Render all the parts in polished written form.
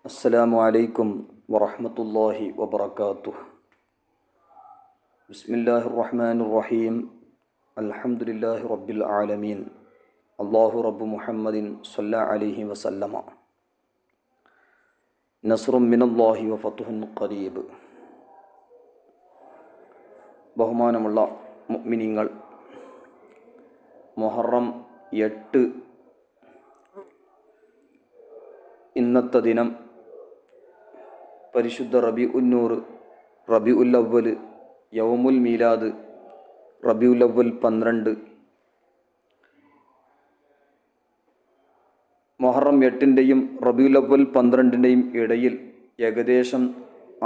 അസ്സലാമു അലൈക്കും വറഹ്മത്തുള്ളാഹി വബറകാതുഹു. ബിസ്മില്ലാഹിർ റഹ്മാനിർ റഹീം. അൽഹംദുലില്ലാഹി റബ്ബിൽ ആലമീൻ. അല്ലാഹു റബ്ബു മുഹമ്മദിൻ സ്വല്ലല്ലാഹു അലൈഹി വസല്ലമ. നസ്റും മിനല്ലാഹി വഫതുഹുൻ ഖരീബ്. ബഹുമാനമുള്ള മുഅ്മിനീങ്ങൾ, മുഹറം 8 ഇന്നത്തെ ദിനം പരിശുദ്ധ റബീഉന്നൂർ, റബീഉൽ അവ്വൽ, യൗമുൽ മീലാദ്, റബീഉൽ അവ്വൽ 12. മുഹറം 8-ൻ്റെയും റബീഉൽ അവ്വൽ 12-ൻ്റെയും ഇടയിൽ ഏകദേശം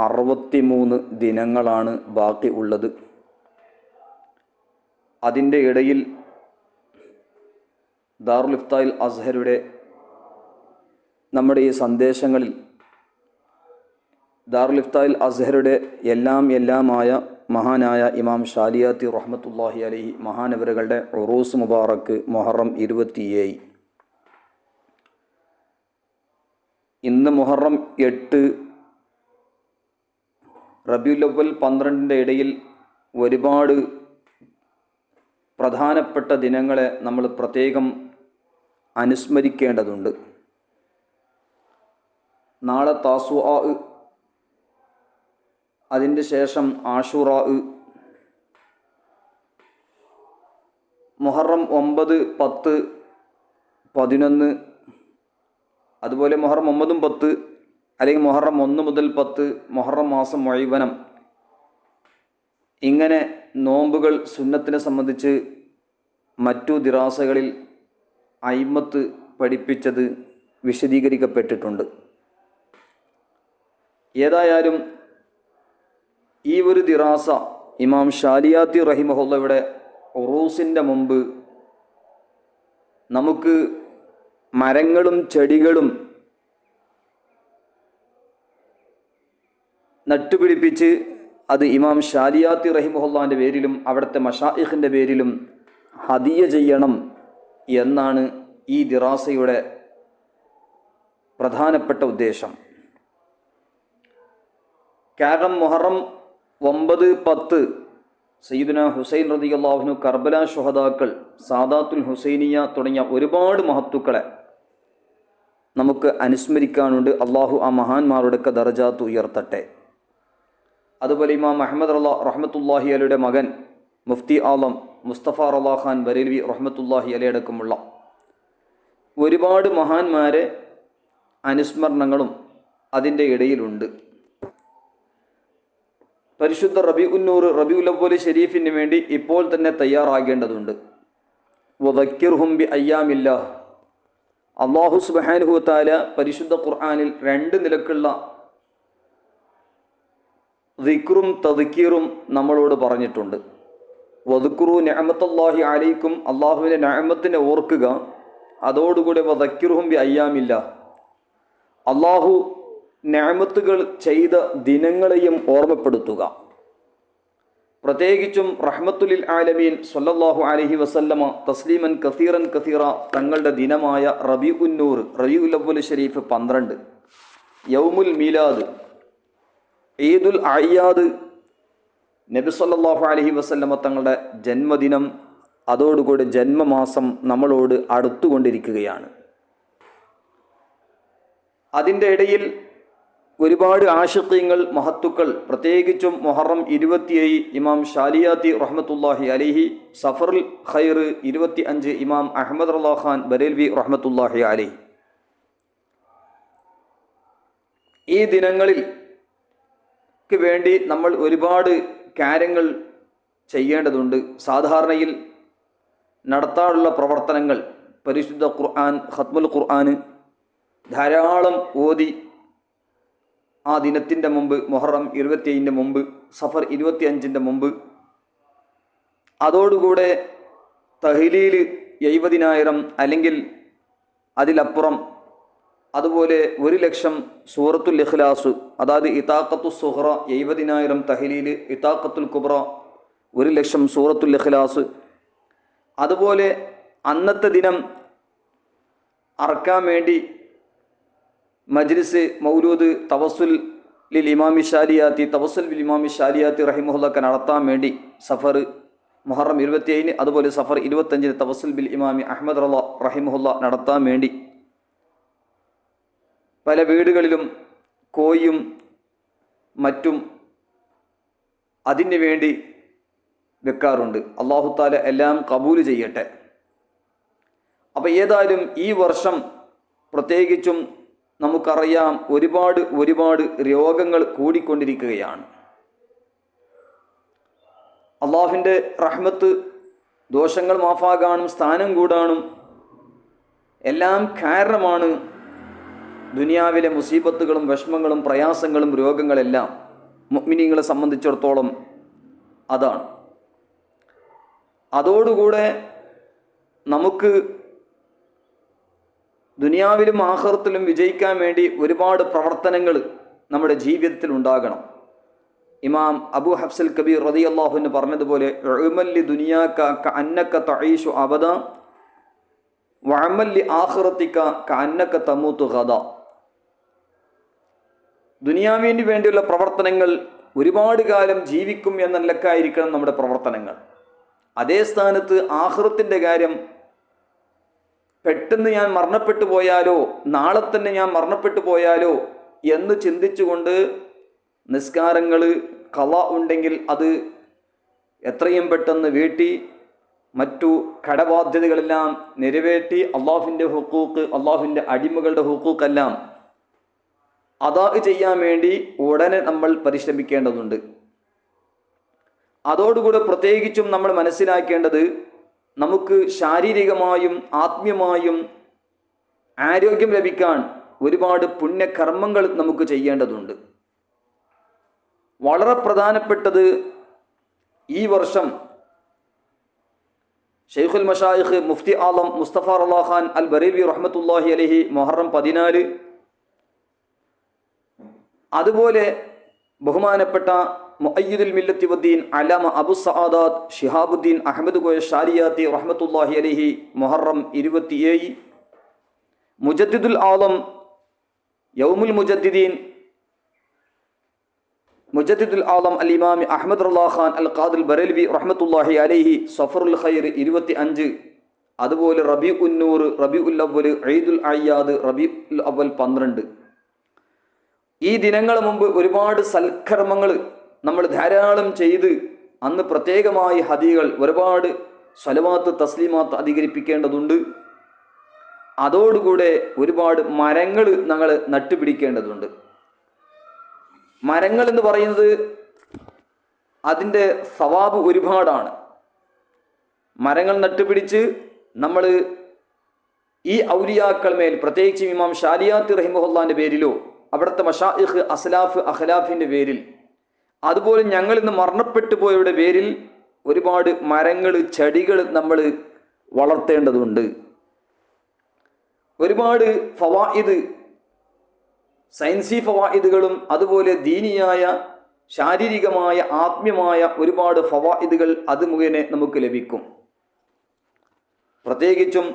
63 ദിനങ്ങളാണ് ബാക്കി ഉള്ളത്. അതിൻ്റെ ഇടയിൽ ദാറുൽ ഇഫ്തായിൽ അസ്ഹറുടെ നമ്മുടെ ഈ സന്ദേശങ്ങളിൽ ദാറുൽ ഇഫ്തായിൽ അസ്ഹറുടെ എല്ലാമായ മഹാനായ ഇമാം ഷാലിയാത്തി റഹ്മത്തുള്ളാഹി അലൈഹി മഹാനവറുകളുടെ ഉറൂസ് മുബാറക്ക് മുഹറം 27. ഇന്ന് മുഹറം 8, റബീഉൽ അവ്വൽ 12-ൻ്റെ ഇടയിൽ ഒരുപാട് പ്രധാനപ്പെട്ട ദിനങ്ങളെ നമ്മൾ പ്രത്യേകം അനുസ്മരിക്കേണ്ടതുണ്ട്. നാളെ താസുആ, അതിൻ്റെ ശേഷം ആഷുറാ, മുഹറം 9, 10, 11, അതുപോലെ മുഹറം 9, 10 അല്ലെങ്കിൽ മുഹറം 1 മുതൽ 10, മുഹറം മാസം മുഴുവനും. ഇങ്ങനെ നോമ്പുകൾ സുന്നത്തിനെ സംബന്ധിച്ച് മറ്റു ദിറാസകളിൽ അയിമ്മത്ത് പഠിപ്പിച്ചത് വിശദീകരിക്കപ്പെട്ടിട്ടുണ്ട്. ഏതായാലും ഈ ഒരു ദിറാസ ഇമാം ഷാലിയാത്തി റഹിമഹുള്ളയുടെ ഉറൂസിൻ്റെ മുമ്പ് നമുക്ക് മരങ്ങളും ചെടികളും നട്ടുപിടിപ്പിച്ച് അത് ഇമാം ഷാലിയാത്തി റഹിമഹുള്ളാൻ്റെ പേരിലും അവിടുത്തെ മശായിഖിൻ്റെ പേരിലും ഹദിയ ചെയ്യണം എന്നാണ് ഈ ദിറാസയുടെ പ്രധാനപ്പെട്ട ഉദ്ദേശം. കാരണം മുഹറം 9, 10 സയ്യിദുനാ ഹുസൈൻ റളിയല്ലാഹു അൻഹു, കർബല ശുഹദാക്കൾ, സാദാത്തുൽ ഹുസൈനിയ തുടങ്ങിയ ഒരുപാട് മഹത്തുക്കളെ നമുക്ക് അനുസ്മരിക്കാനുണ്ട്. അള്ളാഹു ആ മഹാന്മാരുടെയൊക്കെ ദറജാത്ത് ഉയർത്തട്ടെ. അതുപോലെ ഇമാം അഹ്മദ് റഹ്മത്തുള്ളാഹി അലയുടെ മകൻ മുഫ്തി ആലം മുസ്തഫ റളാ ഖാൻ ബറേലവി റഹ്മത്തുള്ളാഹി അലൈഹി അടക്കമുള്ള ഒരുപാട് മഹാന്മാരെ അനുസ്മരണങ്ങളും അതിൻ്റെ ഇടയിലുണ്ട്. പരിശുദ്ധ റബീഉന്നൂർ, റബീഉൽ അവ്വൽ ഷരീഫിന് വേണ്ടി ഇപ്പോൾ തന്നെ തയ്യാറാകേണ്ടതുണ്ട്. വദക്കിർഹും ബി അയ്യാമില്ലാഹ്. അല്ലാഹു സുബ്ഹാനഹു വ തആല പരിശുദ്ധ ഖുർആനിൽ 2 നിലക്കുള്ള ദിക്റും തദ്കീറും നമ്മളോട് പറഞ്ഞിട്ടുണ്ട്. വദ്കുറു നിഅമത്തല്ലാഹി അലൈക്കും, അള്ളാഹുവിൻ്റെ നിഅമത്തിനെ ഓർക്കുക. അതോടുകൂടി വദക്കിർഹും ബി അയ്യാമില്ലാഹ്, അള്ളാഹു നിഅമത്തുകൾ ചെയ്ത ദിനങ്ങളെയും ഓർമ്മപ്പെടുത്തുക. പ്രത്യേകിച്ചും റഹ്മത്തുലിൽ ആലമീൻ സ്വല്ലല്ലാഹു അലൈഹി വസല്ലമ തസ്ലീമൻ കസീറൻ കസീറ തങ്ങളുടെ ദിനമായ റബീഉന്നൂർ, റബീഉൽ അവ്വൽ ഷരീഫ് 12, യൗമുൽ മീലാദ്, ഈദുൽ അയ്യാദ്, നബി സല്ലല്ലാഹു അലൈഹി വസല്ലമ തങ്ങളുടെ ജന്മദിനം, അതോടുകൂടി ജന്മമാസം നമ്മളോട് അടുത്തുകൊണ്ടിരിക്കുകയാണ്. അതിൻ്റെ ഇടയിൽ ഒരുപാട് ആശിഖീങ്ങൾ, മഹത്തുക്കൾ, പ്രത്യേകിച്ചും മുഹറം 27 ഇമാം ഷാലിയാത്തി റഹ്മത്തുള്ളാഹി അലൈഹി, സഫറുൽ ഖൈർ 25 ഇമാം അഹ്മദ് റളാ ഖാൻ ബറേലവി റഹ്മത്തുള്ളാഹി അലൈഹി. ഈ ദിനങ്ങളിൽ വേണ്ടി നമ്മൾ ഒരുപാട് കാര്യങ്ങൾ ചെയ്യേണ്ടതുണ്ട്. സാധാരണയിൽ നടത്താറുള്ള പ്രവർത്തനങ്ങൾ പരിശുദ്ധ ഖുർആൻ, ഖത്മുൽ ഖുർആൻ ധാരാളം ഓതി ആ ദിനത്തിൻ്റെ മുമ്പ്, മുഹറം 27-ൻ്റെ മുമ്പ്, സഫർ 25-ൻ്റെ മുമ്പ്, അതോടുകൂടെ തഹ്ലീൽ 70,000 അല്ലെങ്കിൽ അതിലപ്പുറം, അതുപോലെ 1,00,000 സൂറത്തുൽ ഇഖ്ലാസ്, അതായത് ഇതാഖത്തുസ് സുഹ്റ 70,000 തഹ്ലീൽ, ഇതാഖത്തുൽ കുബ്ര 1,00,000 സൂറത്തുൽ ഇഖ്ലാസ്. അതുപോലെ അന്നത്തെ ദിനം അറക്കാൻ വേണ്ടി മജ്ലിസ് മൗലൂദ് തവസ്സുൽ ലിൽ ഇമാമി ഷാലിയാത്തി തവസ്സുൽ ബിൽ ഇമാമി ഷാലിയാത്തി റഹിമഹുല്ലക്ക് നടത്താൻ വേണ്ടി സഫർ മുഹറം 27, അതുപോലെ സഫർ 25 തവസ്സുൽ ബിൽ ഇമാമി അഹ്മദ് റള റഹിമഹുല്ല നടത്താൻ വേണ്ടി പല വീടുകളിലും കോയും മറ്റും അതിന് വേണ്ടി വെക്കാറുണ്ട്. അല്ലാഹു തആല എല്ലാം കബൂൽ ചെയ്യട്ടെ. അപ്പോൾ ഏതായാലും ഈ വർഷം പ്രത്യേകിച്ചും നമുക്കറിയാം ഒരുപാട് രോഗങ്ങൾ കൂടിക്കൊണ്ടിരിക്കുകയാണ്. അള്ളാഹുവിൻ്റെ റഹ്മത്ത് ദോഷങ്ങൾ മാഫാകാനും സ്ഥാനം കൂടാനും എല്ലാം കാരണമാണ് ദുനിയാവിലെ മുസീബത്തുകളും വിഷമങ്ങളും പ്രയാസങ്ങളും രോഗങ്ങളെല്ലാം മുഅ്മിനീങ്ങളെ സംബന്ധിച്ചിടത്തോളം അതാണ്. അതോടുകൂടെ നമുക്ക് ദുനിയാവിലും ആഖിറത്തിലും വിജയിക്കാൻ വേണ്ടി ഒരുപാട് പ്രവർത്തനങ്ങൾ നമ്മുടെ ജീവിതത്തിൽ ഉണ്ടാകണം. ഇമാം അബൂ ഹഫ്സുൽ കബീർ റളിയല്ലാഹു അൻഹു പറഞ്ഞതുപോലെ ഉഅമൽ ലി ദുനിയാക കഅന്നക തഈശു അബദ വഅമൽ ലി ആഖിറതിക കഅന്നക തമൂതു ഗദ. ദുനിയാവിന് വേണ്ടിയുള്ള പ്രവർത്തനങ്ങൾ ഒരുപാട് കാലം ജീവിക്കും എന്ന നിലക്കായിരിക്കണം നമ്മുടെ പ്രവർത്തനങ്ങൾ. അതേ സ്ഥാനത്ത് ആഖിറത്തിൻ്റെ കാര്യം പെട്ടെന്ന് ഞാൻ മരണപ്പെട്ടു പോയാലോ നാളെ തന്നെ ഞാൻ മരണപ്പെട്ടു പോയാലോ എന്ന് ചിന്തിച്ചുകൊണ്ട് നിസ്കാരങ്ങൾ ഖളാ ഉണ്ടെങ്കിൽ അത് എത്രയും പെട്ടെന്ന് വീട്ടി മറ്റു കടബാധ്യതകളെല്ലാം നിറവേറ്റി അള്ളാഹുവിൻ്റെ ഹുഖൂഖ് അള്ളാഹുവിൻ്റെ അടിമകളുടെ ഹുഖൂഖെല്ലാം അദാ ചെയ്യാൻ വേണ്ടി ഉടനെ നമ്മൾ പരിശ്രമിക്കേണ്ടതുണ്ട്. അതോടുകൂടെ പ്രത്യേകിച്ചും നമ്മൾ മനസ്സിലാക്കേണ്ടത് നമുക്ക് ശാരീരികമായും ആത്മീയമായും ആരോഗ്യം ലഭിക്കാൻ ഒരുപാട് പുണ്യകർമ്മങ്ങൾ നമുക്ക് ചെയ്യേണ്ടതുണ്ട്. വളരെ പ്രധാനപ്പെട്ടത് ഈ വർഷം ഷെയ്ഖുൽ മശായിഖ് മുഫ്തി ആലം മുസ്തഫ റളാ ഖാൻ അൽ ബറേലി റഹ്മത്തുള്ളാഹി അലൈഹി മുഹറം 14, അതുപോലെ ബഹുമാനപ്പെട്ട മുഅയ്യിദുൽ മില്ലത്തി വദ്ദീൻ അലാമ അബു സആദാത്ത് ശിഹാബുദ്ദീൻ അഹ്മദ് കോയ ഷാരിയാത്തി റഹ്മത്തുള്ളാഹി അലൈഹി മുഹറം 27, മുജദ്ദിദുൽ ആലം യൗമുൽ മുജദ്ദിദുൽ ആലം അൽ ഇമാം അഹ്മദ് റളാ ഖാൻ അൽ ഖാദിൽ ബറേലി റഹ്മത്തുള്ളാഹി അലൈഹി സഫറുൽ ഖൈർ 25, അതുപോലെ റബീഉൻ നൂർ റബീഉൽ അവ്വൽ ഈദുൽ അയ്യാദ് റബീഉൽ അവ്വൽ 12. ഈ ദിനങ്ങൾ മുമ്പ് ഒരുപാട് സൽക്കർമ്മങ്ങൾ നമ്മൾ ധാരാളം ചെയ്ത് അന്ന് പ്രത്യേകമായി ഹദികൾ ഒരുപാട് സ്വലവാത്ത് തസ്ലീമാത്ത് അധികരിപ്പിക്കേണ്ടതുണ്ട്. അതോടുകൂടെ ഒരുപാട് മരങ്ങൾ ഞങ്ങൾ നട്ടുപിടിക്കേണ്ടതുണ്ട്. മരങ്ങൾ എന്ന് പറയുന്നത് അതിൻ്റെ സവാബ് ഒരുപാടാണ്. മരങ്ങൾ നട്ടുപിടിച്ച് നമ്മൾ ഈ ഔലിയാക്കൾ മേൽ പ്രത്യേകിച്ച് ഇമാം ഷാലിയാത്തി റഹിമഹുല്ലാൻ്റെ പേരിലോ അവിടുത്തെ മശായിഖ് അസ്ലാഫ് അഖ്ലാഫിൻ്റെ പേരിൽ അതുപോലെ ഞങ്ങൾ ഇന്ന് മരണപ്പെട്ടു പോയവരുടെ പേരിൽ ഒരുപാട് മരങ്ങൾ ചെടികൾ നമ്മൾ വളർത്തേണ്ടതുണ്ട്. ഒരുപാട് ഫവായിദ് സയൻസി ഫവായിദുകളും അതുപോലെ ദീനിയായ ശാരീരികമായ ആത്മീയമായ ഒരുപാട് ഫവായിദുകൾ അത് മുഖേന നമുക്ക് ലഭിക്കും. പ്രത്യേകിച്ചും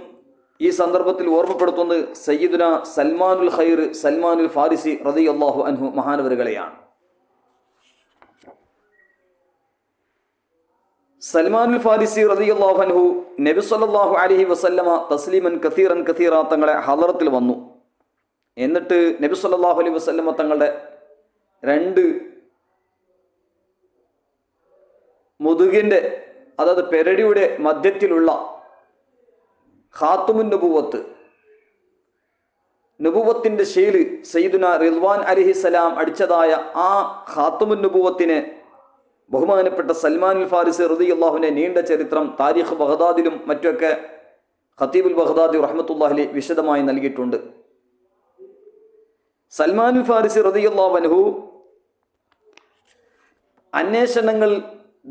ഈ സന്ദർഭത്തിൽ ഓർമ്മപ്പെടുത്തുന്നത് സയ്യിദുന സൽമാനുൽ ഖൈർ സൽമാനുൽ ഫാരിസി റളിയല്ലാഹു അൻഹു മഹാനവറുകളെയാണ്. സൽമാനുൽ ഫാരിസി റളിയല്ലാഹു അൻഹു നബി സല്ലല്ലാഹു അലൈഹി വസല്ലമ തസ്ലീമൻ കസീറൻ കസീറ തങ്ങളെ ഹളറത്തിൽ വന്നു. എന്നിട്ട് നബി സല്ലല്ലാഹു അലൈഹി വസല്ലമ തങ്ങളുടെ 2 മുതുകിൻ്റെ അതായത് പെരടിയുടെ മധ്യത്തിലുള്ള ഖാത്തുമുൻ നുബുവത്തിൻ്റെ ഷീല് സയ്യിദുന റിദ്വാൻ അലൈഹിസ്സലാം അടിച്ചതായ ആ ഖാത്തുമുൻ നുബുവത്തിനെ ബഹുമാനപ്പെട്ട സൽമാനുൽ ഫാരിസി റളിയല്ലാഹുവിൻ്റെ നീണ്ട ചരിത്രം താരിഖ് ബഗ്ദാദിലും മറ്റൊക്കെ ഖതീബുൽ ബഗ്ദാദി റഹ്മത്തുള്ളാഹി അലൈഹി വിശദമായി നൽകിയിട്ടുണ്ട്. സൽമാനുൽ ഫാരിസി റളിയല്ലാഹു അൻഹു അന്വേഷണങ്ങൾ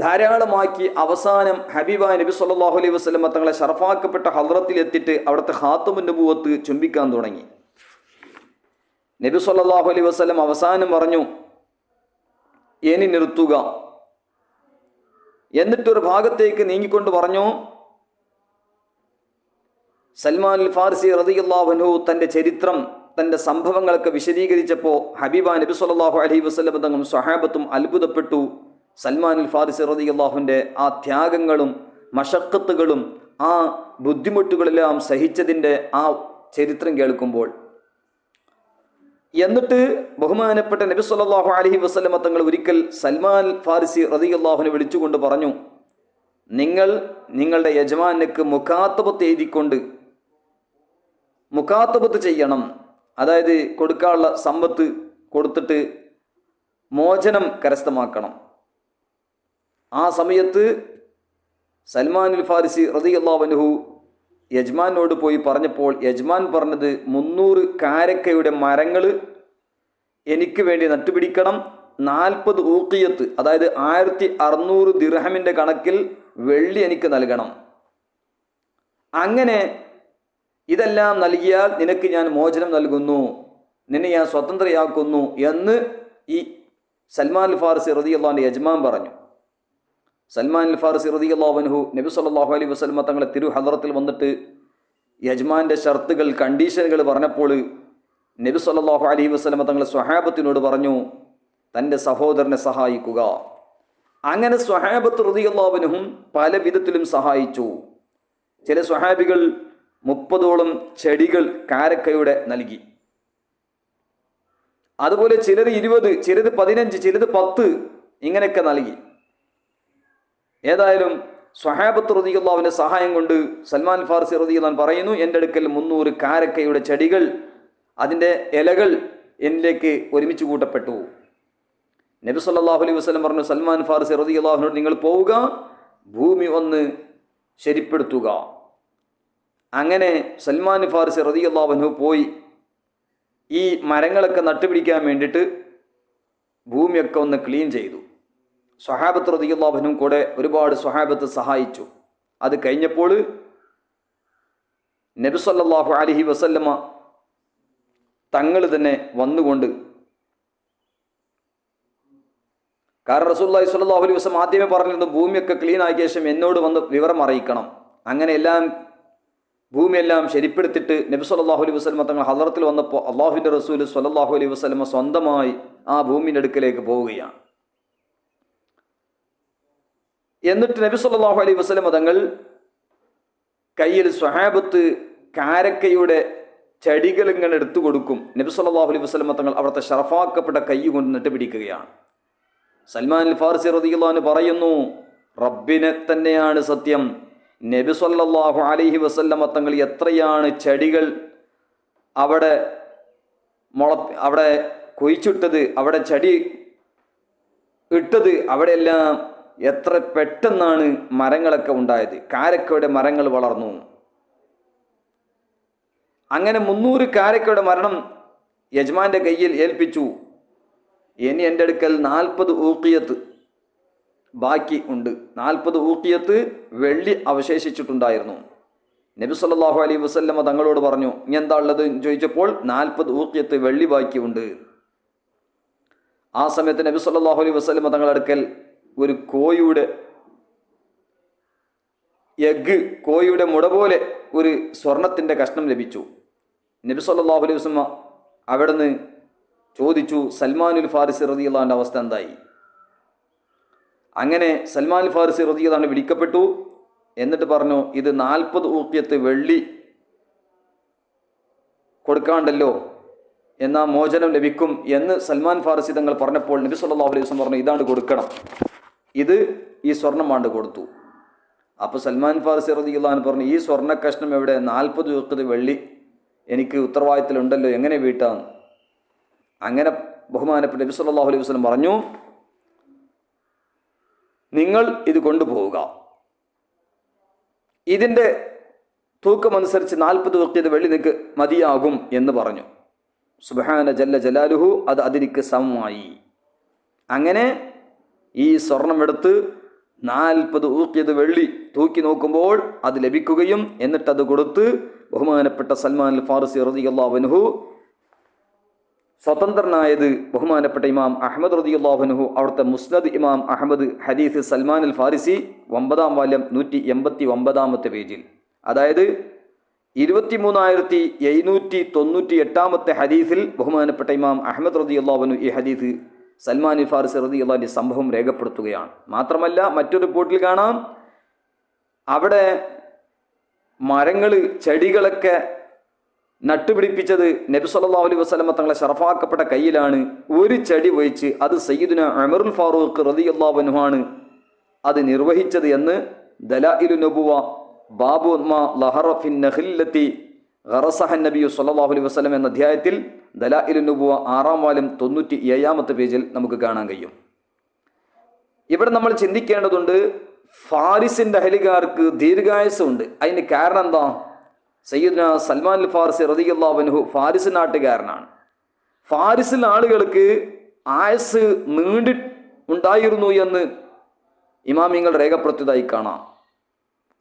ധാരാളമാക്കി അവസാനം ഹബീബായ നബി സല്ലല്ലാഹു അലൈഹി വസല്ലം തങ്ങളെ ഷറഫാക്കപ്പെട്ട ഹദ്റത്തിൽ എത്തിയിട്ട് അവിടുത്തെ ഖാത്തുമുൻ നുബുവത്ത് ചുംബിക്കാൻ തുടങ്ങി. നബി സല്ലല്ലാഹു അലൈഹി വസല്ലം അവസാനം പറഞ്ഞു, ഇനി നിർത്തുക. എന്നിട്ടൊരു ഭാഗത്തേക്ക് നീങ്ങിക്കൊണ്ട് പറഞ്ഞു, സൽമാനുൽ ഫാരിസി റളിയല്ലാഹു അൻഹു തൻ്റെ ചരിത്രം തൻ്റെ സംഭവങ്ങളൊക്കെ വിശദീകരിച്ചപ്പോൾ ഹബീബ നബി സല്ലല്ലാഹു അലൈഹി വസല്ലം തങ്ങളും സ്വഹാബത്തും അത്ഭുതപ്പെട്ടു. സൽമാനുൽ ഫാരിസി റളിയല്ലാഹുവിൻ്റെ ആ ത്യാഗങ്ങളും മശക്കത്തുകളും ആ ബുദ്ധിമുട്ടുകളെല്ലാം സഹിച്ചതിൻ്റെ ആ ചരിത്രം കേൾക്കുമ്പോൾ. എന്നിട്ട് ബഹുമാനപ്പെട്ട നബി സല്ലല്ലാഹു അലൈഹി വസല്ലം തങ്ങൾ ഒരിക്കൽ സൽമാൻ ഫാരിസി റളിയല്ലാഹുവിനെ വിളിച്ചുകൊണ്ട് പറഞ്ഞു, നിങ്ങൾ നിങ്ങളുടെ യജമാനക്ക് മുഖാത്തബത്ത് എഴുതിക്കൊണ്ട് മുഖാത്തബത്ത് ചെയ്യണം. അതായത് കൊടുക്കാനുള്ള സമ്പത്ത് കൊടുത്തിട്ട് മോചനം കരസ്ഥമാക്കണം. ആ സമയത്ത് സൽമാനുൽ ഫാരിസി റളിയല്ലാഹു അൻഹു യജമാനോട് പോയി പറഞ്ഞപ്പോൾ യജമാൻ പറഞ്ഞത് 300 കാരക്കയുടെ മരങ്ങൾ എനിക്ക് വേണ്ടി നട്ടുപിടിക്കണം, 40 ഊഖിയത്ത് അതായത് 1600 ദിർഹമിൻ്റെ കണക്കിൽ വെള്ളി എനിക്ക് നൽകണം. അങ്ങനെ ഇതെല്ലാം നൽകിയാൽ നിനക്ക് ഞാൻ മോചനം നൽകുന്നു, നിന്നെ ഞാൻ സ്വതന്ത്രയാക്കുന്നു എന്ന് ഈ സൽമാൻ ഫാരിസി റളിയല്ലാഹുവിൻ്റെ യജമാൻ പറഞ്ഞു. സൽമാൻ ഫാരിസി റളിയല്ലാഹു അൻഹു നബി സല്ലല്ലാഹു അലൈഹി വസല്ലം തങ്ങളെ തിരു ഹദറത്തിൽ വന്നിട്ട് യജമാൻ്റെ ഷർത്തുകൾ കണ്ടീഷനുകൾ പറഞ്ഞപ്പോൾ നബി സല്ലല്ലാഹു അലൈഹി വസല്ലം തങ്ങൾ സ്വഹാബത്തിനോട് പറഞ്ഞു, തൻ്റെ സഹോദരനെ സഹായിക്കുക. അങ്ങനെ സ്വഹാബത്ത് റളിയല്ലാഹു അൻഹും പല വിധത്തിലും സഹായിച്ചു. ചില സ്വഹാബികൾ 30ഓളം ചെടികൾ കാരക്കയുടെ നൽകി. അതുപോലെ ചിലർ 20, ചിലത് 15, ചിലത് 10 ഇങ്ങനെയൊക്കെ നൽകി. ഏതായാലും സ്വഹാബത്ത് റളിയല്ലാഹുവിൻ്റെ സഹായം കൊണ്ട് സൽമാൻ ഫാരിസി റളിയല്ലാഹു പറയുന്നു, എൻ്റെ അടുക്കൽ 300 കാരക്കയുടെ ചെടികൾ അതിൻ്റെ ഇലകൾ എന്നിലേക്ക് ഒരുമിച്ച് കൂട്ടപ്പെട്ടു. നബി സല്ലല്ലാഹു അലൈഹി വസല്ലം പറഞ്ഞു, സൽമാൻ ഫാരിസി റളിയല്ലാഹുവിനോട് നിങ്ങൾ പോവുക, ഭൂമി ഒന്ന് ശരിപ്പെടുത്തുക. അങ്ങനെ സൽമാൻ ഫാരിസി റളിയല്ലാഹു അൻഹു പോയി ഈ മരങ്ങളൊക്കെ നട്ടുപിടിക്കാൻ വേണ്ടിയിട്ട് ഭൂമിയൊക്കെ ഒന്ന് ക്ലീൻ ചെയ്തു. സ്വഹാബത്ത് റളിയല്ലാഹു അൻഹും കൂടെ ഒരുപാട് സ്വഹാബത്ത് സഹായിച്ചു. അത് കഴിഞ്ഞപ്പോൾ നബി സല്ലല്ലാഹു അലൈഹി വസല്ലമ തങ്ങൾ തന്നെ വന്നുകൊണ്ട്, കാരണം റസൂലുള്ളാഹി സ്വല്ലല്ലാഹു അലൈഹി വസല്ലം ആദ്യമേ പറഞ്ഞിരുന്നു ഭൂമിയൊക്കെ ക്ലീൻ ആക്കിയ ശേഷം എന്നോട് വന്ന് വിവരം അറിയിക്കണം. അങ്ങനെ എല്ലാം ഭൂമിയെല്ലാം ശരിപ്പെടുത്തിയിട്ട് നബി സല്ലല്ലാഹു അലൈഹി വസല്ലമ തങ്ങൾ ഹദറത്തിൽ വന്നപ്പോൾ അള്ളാഹുവിൻ്റെ റസൂൽ സ്വല്ലല്ലാഹു അലൈഹി വസല്ലമ സ്വന്തമായി ആ ഭൂമിയുടെ അടുക്കലേക്ക് പോവുകയാണ്. എന്നിട്ട് നബി സല്ലല്ലാഹു അലൈഹി വസല്ലമ തങ്ങൾ കയ്യിൽ സ്വഹാബത്ത് കാരക്കയുടെ ചെടികൾ ഇങ്ങനെ എടുത്തു കൊടുക്കും. നബി സല്ലല്ലാഹു അലൈഹി വസല്ലമ തങ്ങൾ അവിടുത്തെ ഷറഫാക്കപ്പെട്ട കൈ കൊണ്ട് നട്ടുപിടിക്കുകയാണ്. സൽമാൻ ഫാരിസി റളിയല്ലാഹു അൻഹു പറയുന്നു, റബ്ബിനെ തന്നെയാണ് സത്യം, നബി സല്ലല്ലാഹു അലൈഹി വസല്ലമ തങ്ങൾ എത്രയാണ് ചെടികൾ അവിടെ കുഴിച്ചിട്ടത്, അവിടെ ചെടി ഇട്ടത്, അവിടെയെല്ലാം എത്ര പെട്ടെന്നാണ് മരങ്ങളൊക്കെ ഉണ്ടായത്, കാരക്കയുടെ മരങ്ങൾ വളർന്നു. അങ്ങനെ 300 കാരക്കയുടെ മരണം യജമാന്റെ കയ്യിൽ ഏൽപ്പിച്ചു. ഇനി എൻ്റെ അടുക്കൽ 40 ഊഖിയത്ത് ബാക്കി ഉണ്ട്. 40 ഊഖിയത്ത് വെള്ളി അവശേഷിച്ചിട്ടുണ്ടായിരുന്നു. നബി സല്ലല്ലാഹു അലൈഹി വസല്ലമ തങ്ങളോട് പറഞ്ഞു, ഇനി എന്താ ഉള്ളത് ചോദിച്ചപ്പോൾ 40 ഊഖിയത്ത് വെള്ളി ബാക്കിയുണ്ട്. ആ സമയത്ത് നബി സല്ലല്ലാഹു അലൈഹി വസല്ലമ തങ്ങളുടെ അടുക്കൽ ഒരു കോഴിയുടെ മുട പോലെ ഒരു സ്വർണത്തിൻ്റെ കഷ്ണം ലഭിച്ചു. നബി സല്ലല്ലാഹു അലൈഹി വസല്ലമ അവിടുന്ന് ചോദിച്ചു, സൽമാനുൽ ഫാരിസി റളിയല്ലാഹുവിൻ്റെ അവസ്ഥ എന്തായി? അങ്ങനെ സൽമാൻ ഫാരിസി റളിയല്ലാഹു വിളിക്കപ്പെട്ടു. എന്നിട്ട് പറഞ്ഞു, ഇത് 40 ഊഖിയത്ത് വെള്ളി കൊടുക്കാണ്ടല്ലോ, എന്നാ മോചനം ലഭിക്കും എന്ന് സൽമാൻ ഫാരിസി തങ്ങൾ പറഞ്ഞപ്പോൾ നബി സല്ലല്ലാഹു അലൈഹി വസല്ലം പറഞ്ഞു, ഇതാണ്ട് കൊടുക്കണം, ഇത് ഈ സ്വർണം ആണ്ട് കൊടുത്തു. അപ്പോൾ സൽമാൻ ഫാരിസി റളിയല്ലാഹു പറഞ്ഞു, ഈ സ്വർണ്ണ കഷ്ണം എവിടെ? 40 ഊഖിയത്ത് വെള്ളി എനിക്ക് ഉത്തരവാദിത്തത്തിലുണ്ടല്ലോ, എങ്ങനെ വീട്ടാന്ന്? അങ്ങനെ ബഹുമാനപ്പെട്ട നബി സല്ലല്ലാഹു അലൈഹി വസല്ലം പറഞ്ഞു, നിങ്ങൾ ഇത് കൊണ്ടുപോവുക, ഇതിൻ്റെ തൂക്കമനുസരിച്ച് 40 ഊഖിയത്ത് വെള്ളി നിങ്ങൾക്ക് മതിയാകും എന്ന് പറഞ്ഞു. സുബ്ഹാന ജല്ല ജലാലുഹു, അത് അതിരിക്ക് സമമായി. അങ്ങനെ ഈ സ്വർണം എടുത്ത് 40 ഊഖിയത്ത് വെള്ളി തൂക്കി നോക്കുമ്പോൾ അത് ലഭിക്കുകയും എന്നിട്ടത് കൊടുത്ത് ബഹുമാനപ്പെട്ട സൽമാൻ ഫാരിസി റളിയല്ലാഹു അൻഹു സ്വതന്ത്രനായത് ബഹുമാനപ്പെട്ട ഇമാം അഹ്മദ് റളിയല്ലാഹു അൻഹു അവിടുത്തെ മുസ്നദ് ഇമാം അഹ്മദ് ഹദീസ് സൽമാൻ അൽ ഫാരിസി 9-ാം വാല്യം 189-ാമത്തെ പേജിൽ, അതായത് 23798 ഹദീസിൽ ബഹുമാനപ്പെട്ട ഇമാം അഹ്മദ് റളിയല്ലാഹു അൻഹു ഈ ഹദീസ് സൽമാൻ ഫാരിസി റളിയല്ലാഹു അൻഹു സംഭവം രേഖപ്പെടുത്തുകയാണ്. മാത്രമല്ല മറ്റൊരു റിപ്പോർട്ടിൽ കാണാം, അവിടെ മരങ്ങൾ ചെടികളൊക്കെ നട്ടുപിടിപ്പിച്ചത് നബി സല്ലല്ലാഹു അലൈഹി വസല്ലമ തങ്ങളെ ശറഫാക്കപ്പെട്ട കയ്യിലാണ്. ഒരു ചെടി വഹിച്ച് അത് സയ്യിദുന ഉമറുൽ ഫാറൂഖ് റളിയല്ലാഹു അൻഹു ആണ് അത് നിർവഹിച്ചത് എന്ന് ദലായിലുൻ നബുവ ബാബു മാ ലഹറ ഫിൻ നഖില്ലത്തി ഗറസഹ നബി സല്ലല്ലാഹു അലൈഹി വസല്ലം എന്ന അധ്യായത്തിൽ ദലായിലുൻ നബുവ 6-ാം വാല്യം 97-ാമത്തെ പേജിൽ നമുക്ക് കാണാൻ കഴിയും. ഇവിടെ നമ്മൾ ചിന്തിക്കേണ്ടതുണ്ട്, ഫാരിസിന്റെ അഹലുകാർക്ക് ദീർഘായുസ്സുണ്ട്. അതിന് കാരണം എന്താ? സയ്യിദ്ന സൽമാൻ അൽ ഫാരിസി റളിയല്ലാഹു അൻഹു ഫാരിസ് നാട്ടുകാരനാണ്. ഫാരിസിലെ ആളുകൾക്ക് ആയുസ് ഉണ്ടായിരുന്നു എന്ന് ഇമാമിങ്ങൾ രേഖപ്പെടുത്തിയതായി കാണാം.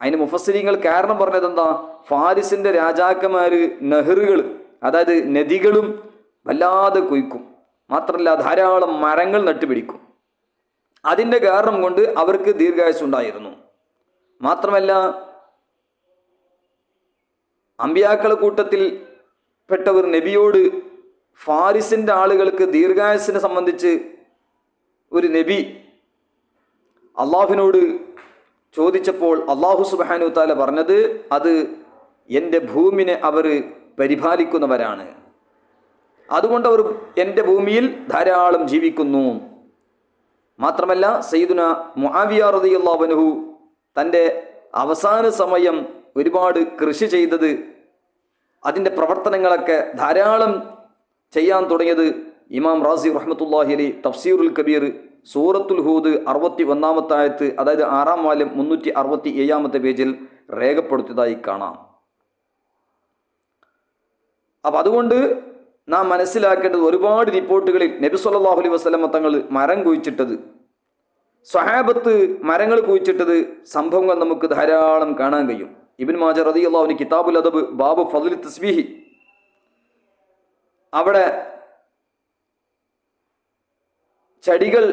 അതിന് മുഫസ്സിരീങ്ങൾ കാരണം പറഞ്ഞത് എന്താ? ഫാരിസിന്റെ രാജാക്കന്മാര് നെഹ്റുകൾ, അതായത് നദികളും വല്ലാതെ കൊയ്ക്കും, മാത്രമല്ല ധാരാളം മരങ്ങൾ നട്ടുപിടിക്കും. അതിൻ്റെ കാരണം കൊണ്ട് അവർക്ക് ദീർഘായുസ് ഉണ്ടായിരുന്നു. മാത്രമല്ല അമ്പിയാക്കളെ കൂട്ടത്തിൽ പെട്ടവർ നബിയോട് ഫാരിസിന്റെ ആളുകൾക്ക് ദീർഘായുസിനെ സംബന്ധിച്ച് ഒരു നബി അള്ളാഹുവിനോട് ചോദിച്ചപ്പോൾ അള്ളാഹു സുബ്ഹാനഹു തആല പറഞ്ഞത്, അത് എൻ്റെ ഭൂമിനെ അവർ പരിപാലിക്കുന്നവരാണ്, അതുകൊണ്ട് അവർ എൻ്റെ ഭൂമിയിൽ ധാരാളം ജീവിക്കുന്നു. മാത്രമല്ല സയ്യിദുന മുആവിയ റളിയല്ലാഹു അൻഹു തൻ്റെ അവസാന സമയം ഒരുപാട് കൃഷി ചെയ്തത്, അതിൻ്റെ പ്രവർത്തനങ്ങളൊക്കെ ധാരാളം ചെയ്യാൻ തുടങ്ങിയത് ഇമാം റാസി റഹ്മത്തുള്ളാഹി അലൈഹി തഫ്സീറുൽ കബീർ സൂറത്തുൽ ഹൂദ് 61-ാമത്തെ ആയത്ത്, അതായത് 6-ാം വാല്യം 367-ാമത്തെ പേജിൽ രേഖപ്പെടുത്തിയതായി കാണാം. അപ്പം അതുകൊണ്ട് നാം മനസ്സിലാക്കേണ്ടത്, ഒരുപാട് റിപ്പോർട്ടുകളിൽ നബി സല്ലല്ലാഹു അലൈഹി വസല്ലം തങ്ങൾ മരം കുഴിച്ചിട്ടത്, സ്വഹാബത്ത് മരങ്ങൾ കുഴിച്ചിട്ടത് സംഭവങ്ങൾ നമുക്ക് ധാരാളം കാണാൻ കഴിയും. ഇബ്നു മാജ റളിയല്ലാഹു അൻഹു കിതാബുൽ അദബ് ബാബു ഫദ്ലി തസ്ബീഹി, അവിടെ ചെടികൾ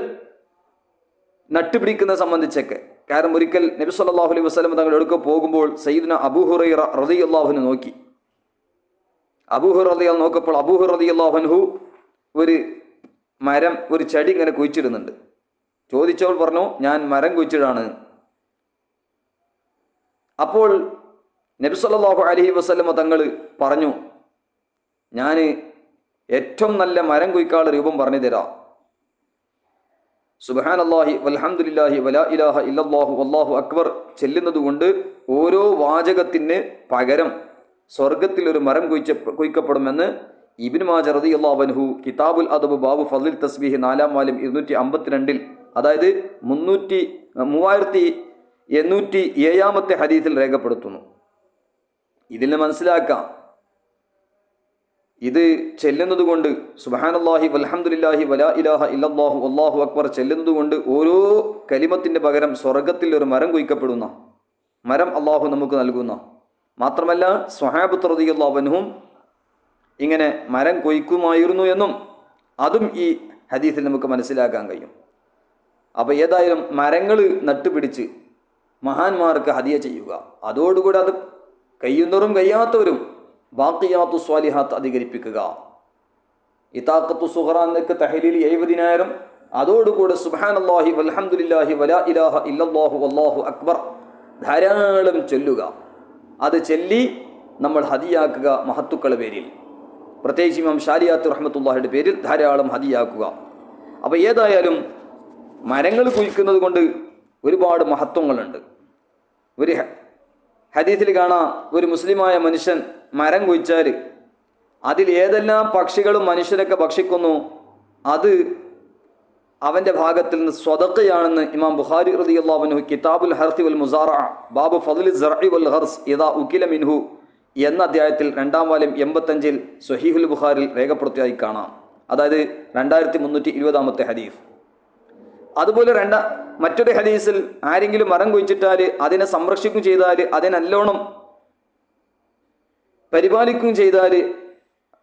നട്ടുപിടിക്കുന്നത് സംബന്ധിച്ചൊക്കെ, കാരണം ഒരിക്കൽ നബി സല്ലല്ലാഹു അലൈഹി വസല്ലം തങ്ങൾ എടുക്ക പോകുമ്പോൾ സയ്യിദ്ന അബൂ ഹുറൈറ റളിയല്ലാഹു അൻഹു നോക്കി. അബൂ ഹുറൈറ റളിയല്ലാഹു നോക്കപ്പോൾ അബൂ ഹുറൈറ റളിയല്ലാഹു അൻഹു ഒരു മരം, ഒരു ചെടി ഇങ്ങനെ കുഴിച്ചിടുന്നുണ്ട്. ചോദിച്ചവൾ പറഞ്ഞു, ഞാൻ മരം കുഴിച്ചിടാണ്. അപ്പോൾ നബി സല്ലല്ലാഹു അലൈഹി വസല്ലം തങ്ങൾ പറഞ്ഞു, ഞാൻ ഏറ്റവും നല്ല മരം കുഴിക്കാനുള്ള രൂപം പറഞ്ഞു തരാം. സുബ്ഹാനല്ലാഹി വൽഹംദുലില്ലാഹി വലാ ഇലാഹ ഇല്ലല്ലാഹു വല്ലാഹു അക്ബർ ചെല്ലുന്നത് കൊണ്ട് ഓരോ വാചകത്തിന് പകരം സ്വർഗത്തിൽ ഒരു മരം കുഴിക്കപ്പെടുമെന്ന് ഇബ്നു മാജ റളിയല്ലാഹു അൻഹു കിതാബുൽ അദബ് ബാബു ഫദ്ലിൽ തസ്ബീഹ് 4-ാം വാല്യം 252-ൽ, അതായത് 3807-ാമത്തെ ഹദീസിൽ രേഖപ്പെടുത്തുന്നു. ഇതിൽ മനസ്സിലാക്കാം, ഇത് ചെല്ലുന്നത് കൊണ്ട് സുബ്ഹാനല്ലാഹി വൽഹംദുലില്ലാഹി വലാ ഇലാഹ ഇല്ലല്ലാഹു വല്ലാഹു അക്ബർ ചെല്ലുന്നത് കൊണ്ട് ഓരോ കലിമത്തിന്റെ പകരം സ്വർഗത്തിൽ ഒരു മരം കുഴിക്കപ്പെടുന്ന മരം അള്ളാഹു നമുക്ക് നൽകുന്ന. മാത്രമല്ല സ്വഹാബത്ത് റളിയല്ലാഹു അൻഹും ഇങ്ങനെ മരം കൊയ്ക്കുമായിരുന്നു എന്നും അതും ഈ ഹദീസിൽ നമുക്ക് മനസ്സിലാക്കാൻ കഴിയും. അപ്പോൾ ഏതായാലും മരങ്ങൾ നട്ടുപിടിച്ച് മഹാന്മാർക്ക് ഹദിയ ചെയ്യുക, അതോടുകൂടി അത് കഴിയുന്നവരും കഴിയാത്തവരും ബാഖിയാത്തു സ്വാലിഹാത്ത് അധികരിപ്പിക്കുക. ഇതാഖത്തു സുഹറ എന്നൊക്കെ തഹ്ലീൽ 70,000, അതോടുകൂടെ സുബ്ഹാനല്ലാഹി വൽഹംദുലില്ലാഹി വലാ ഇലാഹ ഇല്ലല്ലാഹു വല്ലാഹു അക്ബർ ധാരാളം ചൊല്ലുക. അത് ചൊല്ലി നമ്മൾ ഹദിയാക്കുക മഹത്തുക്കളുടെ പേരിൽ, പ്രത്യേകിച്ച് ഇമാം ശാലിയാത്ത് റഹ്മത്തുള്ളാഹിയുടെ പേരിൽ ധാരാളം ഹദിയാക്കുക. അപ്പോൾ ഏതായാലും മരങ്ങൾ കുഴിക്കുന്നത് കൊണ്ട് ഒരുപാട് മഹത്വങ്ങളുണ്ട്. ഒരു ഹദീസിൽ കാണാം, ഒരു മുസ്ലിമായ മനുഷ്യൻ മരം കുഴിച്ചാൽ അതിൽ ഏതെല്ലാം പക്ഷികളും മനുഷ്യരൊക്കെ ഭക്ഷിക്കുന്നു അത് അവൻ്റെ ഭാഗത്തിൽ നിന്ന് സ്വദഖയാണെന്ന് ഇമാം ബുഖാരി റളിയല്ലാഹു അൻഹു കിതാബുൽ ഹർസി വൽ മുസാറഅ ബാബു ഫദ്ലി സർഇ വൽ ഹർസ് ഇദാ ഉകില മിൻഹു എന്ന അധ്യായത്തിൽ 2-ാം വാല്യം 85-ൽ സ്വഹീഹുൽ ബുഖാരിൽ രേഖപ്പെടുത്തിയതായി കാണാം. അതായത് 2320-ാമത്തെ ഹദീസ്. അതുപോലെ മറ്റൊരു ഹദീസിൽ ആരെങ്കിലും മരം കുഴിച്ചിട്ടാൽ അതിനെ സംരക്ഷിക്കുകയും ചെയ്താൽ, അതിനെ നല്ലോണം പരിപാലിക്കുകയും ചെയ്താൽ,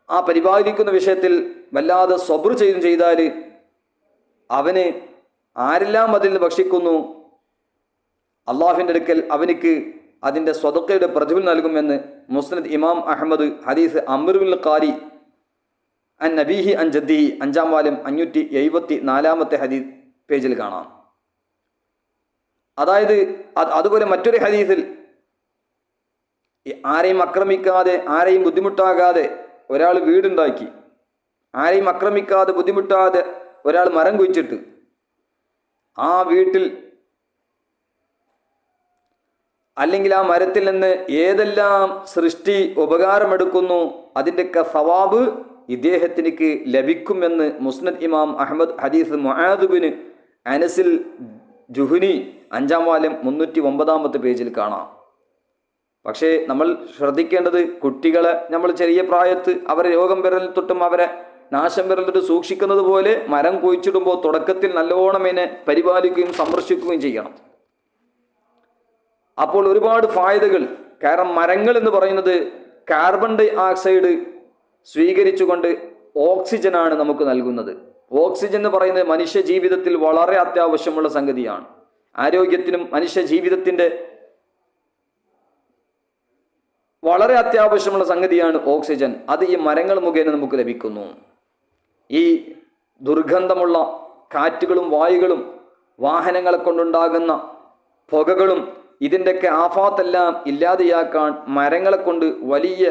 ആ പരിപാലിക്കുന്ന വിഷയത്തിൽ വല്ലാതെ സബ്ർ ചെയ്യുകയും ചെയ്താൽ അവന് ആരെല്ലാം അതിൽ നിന്ന് ഭക്ഷിക്കുന്നു അള്ളാഹുവിൻ്റെ അടുക്കൽ അവനിക്ക് അതിൻ്റെ സ്വതക്കയുടെ പ്രതിഫലം നൽകുമെന്ന് മുസ്നദ് ഇമാം അഹമ്മദ് ഹദീസ് അംറുൽ ഖാരി അൻ നബീഹി അൻ ജദ്ദിഹി 5-ാം വാല്യം 574-ാമത്തെ ഹദീസ് പേജിൽ കാണാം. അതായത് അതുപോലെ മറ്റൊരു ഹദീസിൽ ആരെയും ആക്രമിക്കാതെ ആരെയും ബുദ്ധിമുട്ടാകാതെ ഒരാൾ വീടുണ്ടാക്കി, ആരെയും ആക്രമിക്കാതെ ബുദ്ധിമുട്ടാതെ ഒരാൾ മരം കുഴിച്ചിട്ട് ആ വീട്ടിൽ അല്ലെങ്കിൽ ആ മരത്തിൽ നിന്ന് ഏതെല്ലാം സൃഷ്ടി ഉപകാരമെടുക്കുന്നു അതിൻ്റെയൊക്കെ സവാബ് ഇദ്ദേഹത്തിനിക്ക് ലഭിക്കുമെന്ന് മുസ്നദ് ഇമാം അഹമ്മദ് ഹദീസ് മുആദ് ബിൻ അനസിൽ ജുഹ്നി 5-ാം വാല്യം 309-ാമത്തെ പേജിൽ കാണാം. പക്ഷേ നമ്മൾ ശ്രദ്ധിക്കേണ്ടത് കുട്ടികളെ നമ്മൾ ചെറിയ പ്രായത്ത് അവരെ രോഗം വരലിൽ തൊട്ടും അവരെ നാശം വരൽ തൊട്ട് സൂക്ഷിക്കുന്നത് പോലെ മരം കുഴിച്ചിടുമ്പോൾ തുടക്കത്തിൽ നല്ലോണം ഇതിനെ പരിപാലിക്കുകയും സംരക്ഷിക്കുകയും ചെയ്യണം. അപ്പോൾ ഒരുപാട് ഫായതകൾ, കാരണം മരങ്ങൾ എന്ന് പറയുന്നത് കാർബൺ ഡൈ ഓക്സൈഡ് സ്വീകരിച്ചുകൊണ്ട് ഓക്സിജനാണ് നമുക്ക് നൽകുന്നത്. ഓക്സിജൻ എന്ന് പറയുന്നത് മനുഷ്യ ജീവിതത്തിൽ വളരെ അത്യാവശ്യമുള്ള സംഗതിയാണ്. ആരോഗ്യത്തിനും മനുഷ്യ ജീവിതത്തിൻ്റെ വളരെ അത്യാവശ്യമുള്ള സംഗതിയാണ് ഓക്സിജൻ. അത് ഈ മരങ്ങൾ മുഖേന നമുക്ക് ലഭിക്കുന്നു. ഈ ദുർഗന്ധമുള്ള കാറ്റുകളും വായുകളും വാഹനങ്ങളെ കൊണ്ടുണ്ടാകുന്ന പുകകളും ഇതിൻ്റെയൊക്കെ ആഫാത്തെല്ലാം ഇല്ലാതെയാക്കാൻ മരങ്ങളെ കൊണ്ട് വലിയ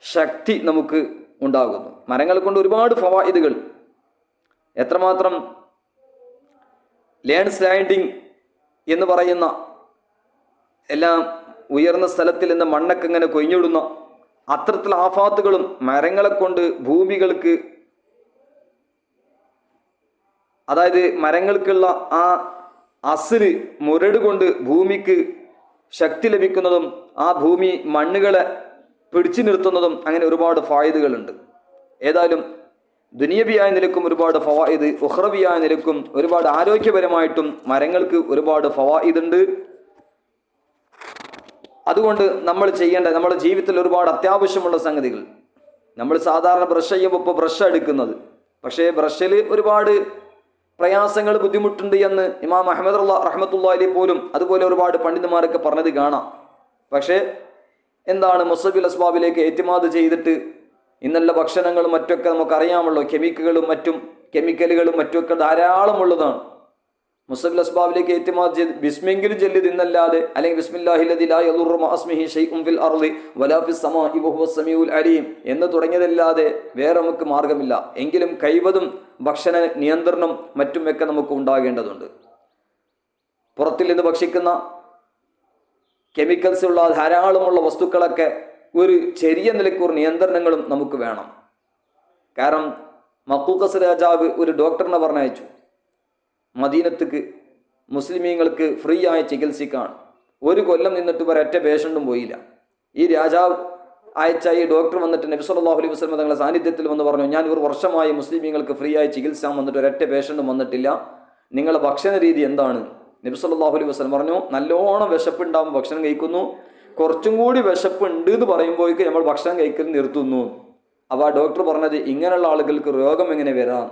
ശക്തി നമുക്ക് ഉണ്ടാകുന്നു. മരങ്ങളെ കൊണ്ട് ഒരുപാട് ഫവായിദുകൾ. എത്രമാത്രം ലാൻഡ് സ്ലൈഡിങ് എന്ന് പറയുന്ന എല്ലാം ഉയർന്ന സ്ഥലത്തിൽ നിന്ന് മണ്ണൊക്കെ ഇങ്ങനെ കൊഴിഞ്ഞിടുന്ന അത്തരത്തിൽ ആഫാത്തുകളും മരങ്ങളെ കൊണ്ട് ഭൂമികൾക്ക്, അതായത് മരങ്ങൾക്കുള്ള ആ അസ്ര് മുരട് കൊണ്ട് ഭൂമിക്ക് ശക്തി ലഭിക്കുന്നതും ആ ഭൂമി മണ്ണുകളെ പിടിച്ചു നിർത്തുന്നതും അങ്ങനെ ഒരുപാട് ഫായിദുകളുണ്ട്. ഏതായാലും ദുനിയവിയായ നിലക്കും ഒരുപാട് ഫവായിദ്, ഉഖ്റവിയായ നിലക്കും ഒരുപാട് ആരോഗ്യപരമായിട്ടും മരങ്ങൾക്ക് ഒരുപാട് ഫവായിദുണ്ട്. അതുകൊണ്ട് നമ്മൾ ചെയ്യേണ്ട, നമ്മുടെ ജീവിതത്തിൽ ഒരുപാട് അത്യാവശ്യമുള്ള സംഗതികൾ. നമ്മൾ സാധാരണ ബ്രഷ് ചെയ്യുമ്പോൾ ഇപ്പോൾ ബ്രഷ് എടുക്കുന്നത്, പക്ഷേ ബ്രഷിൽ ഒരുപാട് പ്രയാസങ്ങൾ, ബുദ്ധിമുട്ടുണ്ട് എന്ന് ഇമാം അഹ്മദ് റഹ്മത്തുള്ളാഹി പോലും അതുപോലെ ഒരുപാട് പണ്ഡിതന്മാരൊക്കെ പറഞ്ഞത് കാണാം. പക്ഷേ എന്താണ്, മുസബിൽ അസ്ബാബിലേക്ക് ഏറ്റുമാത് ചെയ്തിട്ട് ഇന്നല്ല ഭക്ഷണങ്ങളും മറ്റൊക്കെ നമുക്കറിയാമല്ലോ, കെമിക്കലുകളും മറ്റുമൊക്കെ ധാരാളം ഉള്ളതാണ്. മുസബിൽ അസ്ബാബിലേക്ക് ഏറ്റുമാത് ചെയ്ത് ബിസ്മെങ്കിലും ചൊല്ലി തിന്നല്ലാതെ, അല്ലെങ്കിൽ ബിസ്മില്ലാഹില്ലദി ലാ യദുറു മഅ ഇസ്മിഹി ശൈഉൻ ഫിൽ അർളി വലാ ഫിസ് സമാഇ വഹുവസ് സമീഉൽ അലീം എന്ന് തുടങ്ങിയതല്ലാതെ വേറെ നമുക്ക് മാർഗമില്ല. എങ്കിലും കൈവതും ഭക്ഷണ നിയന്ത്രണം മറ്റുമൊക്കെ നമുക്ക് ഉണ്ടാകേണ്ടതുണ്ട്. പുറത്തിൽ നിന്ന് ഭക്ഷിക്കുന്ന കെമിക്കൽസ് ഉള്ള ധാരാളമുള്ള വസ്തുക്കളൊക്കെ ഒരു ചെറിയ നിലയ്ക്കൊരു നിയന്ത്രണങ്ങളും നമുക്ക് വേണം. കാരണം മഖൂഖസ് രാജാവ് ഒരു ഡോക്ടറിനെ പറഞ്ഞയച്ചു മദീനത്തേക്ക് മുസ്ലിമീങ്ങൾക്ക് ഫ്രീ ആയി ചികിത്സിക്കാൻ. 1 കൊല്ലം നിന്നിട്ട് ഒരൊറ്റ പേഷ്യൻറ്റും പോയില്ല. ഈ രാജാവ് അയച്ച ഈ ഡോക്ടർ വന്നിട്ട് നബി സല്ലല്ലാഹു അലൈഹി വസല്ലം തങ്ങളുടെ സാന്നിധ്യത്തിൽ വന്ന് പറഞ്ഞു, ഞാൻ 1 വർഷമായി മുസ്ലിമീങ്ങൾക്ക് ഫ്രീ ആയി ചികിത്സിക്കാൻ വന്നിട്ട് ഒരൊറ്റ പേഷ്യൻറ്റും വന്നിട്ടില്ല. നിങ്ങളുടെ ഭക്ഷണ രീതി എന്താണ്? നബി സല്ലല്ലാഹു അലൈഹി വസല്ലം പറഞ്ഞു, നല്ലോണം വിശപ്പുണ്ടാകുമ്പോൾ ഭക്ഷണം കഴിക്കുന്നു, കുറച്ചും കൂടി വിശപ്പുണ്ട് എന്ന് പറയുമ്പോഴേക്ക് നമ്മൾ ഭക്ഷണം കഴിക്കൽ നിർത്തുന്നു. അപ്പോൾ ആ ഡോക്ടർ പറഞ്ഞത്, ഇങ്ങനെയുള്ള ആളുകൾക്ക് രോഗം എങ്ങനെ വരാം